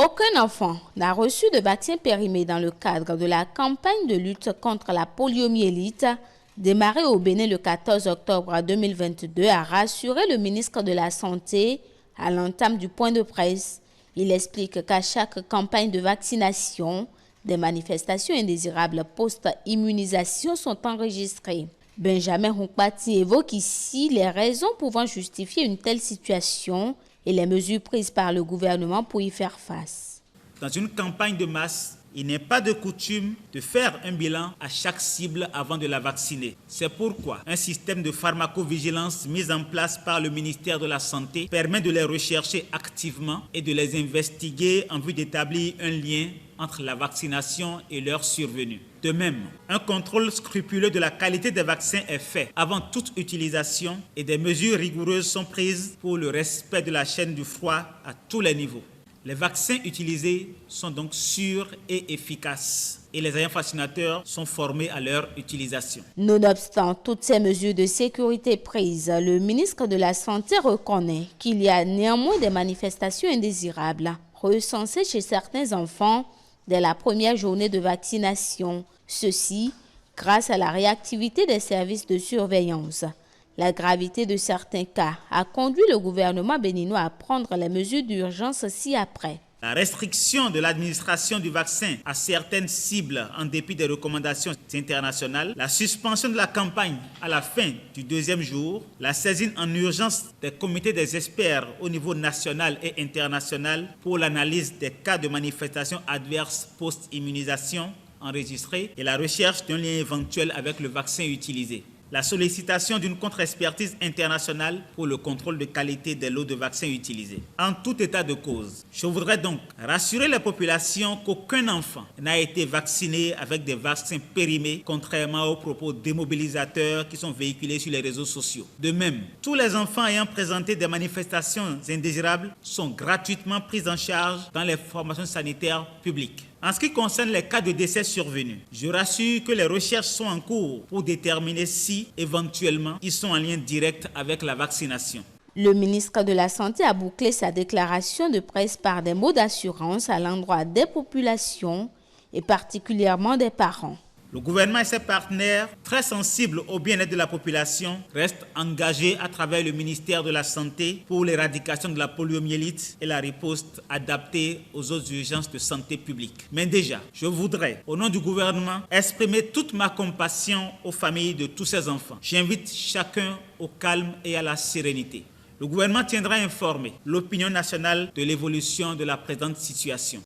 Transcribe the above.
Aucun enfant n'a reçu de vaccin périmé dans le cadre de la campagne de lutte contre la poliomyélite démarrée au Bénin le 14 octobre 2022, a rassuré le ministre de la Santé à l'entame du point de presse. Il explique qu'à chaque campagne de vaccination, des manifestations indésirables post-immunisation sont enregistrées. Benjamin Hunkpati évoque ici les raisons pouvant justifier une telle situation et les mesures prises par le gouvernement pour y faire face. Dans une campagne de masse, il n'est pas de coutume de faire un bilan à chaque cible avant de la vacciner. C'est pourquoi un système de pharmacovigilance mis en place par le ministère de la Santé permet de les rechercher activement et de les investiguer en vue d'établir un lien entre la vaccination et leur survenue. De même, un contrôle scrupuleux de la qualité des vaccins est fait avant toute utilisation et des mesures rigoureuses sont prises pour le respect de la chaîne du froid à tous les niveaux. Les vaccins utilisés sont donc sûrs et efficaces et les agents vaccinateurs sont formés à leur utilisation. Nonobstant toutes ces mesures de sécurité prises, le ministre de la Santé reconnaît qu'il y a néanmoins des manifestations indésirables recensées chez certains enfants dès la première journée de vaccination. Ceci grâce à la réactivité des services de surveillance. La gravité de certains cas a conduit le gouvernement béninois à prendre les mesures d'urgence ci-après. La restriction de l'administration du vaccin à certaines cibles en dépit des recommandations internationales, la suspension de la campagne à la fin du deuxième jour, la saisine en urgence des comités des experts au niveau national et international pour l'analyse des cas de manifestations adverses post-immunisation enregistrés et la recherche d'un lien éventuel avec le vaccin utilisé. La sollicitation d'une contre-expertise internationale pour le contrôle de qualité des lots de vaccins utilisés. En tout état de cause, je voudrais donc rassurer la population qu'aucun enfant n'a été vacciné avec des vaccins périmés, contrairement aux propos démobilisateurs qui sont véhiculés sur les réseaux sociaux. De même, tous les enfants ayant présenté des manifestations indésirables sont gratuitement pris en charge dans les formations sanitaires publiques. En ce qui concerne les cas de décès survenus, je rassure que les recherches sont en cours pour déterminer si, éventuellement, ils sont en lien direct avec la vaccination. Le ministre de la Santé a bouclé sa déclaration de presse par des mots d'assurance à l'endroit des populations et particulièrement des parents. Le gouvernement et ses partenaires, très sensibles au bien-être de la population, restent engagés à travers le ministère de la Santé pour l'éradication de la poliomyélite et la riposte adaptée aux autres urgences de santé publique. Mais déjà, je voudrais, au nom du gouvernement, exprimer toute ma compassion aux familles de tous ces enfants. J'invite chacun au calme et à la sérénité. Le gouvernement tiendra informé l'opinion nationale de l'évolution de la présente situation.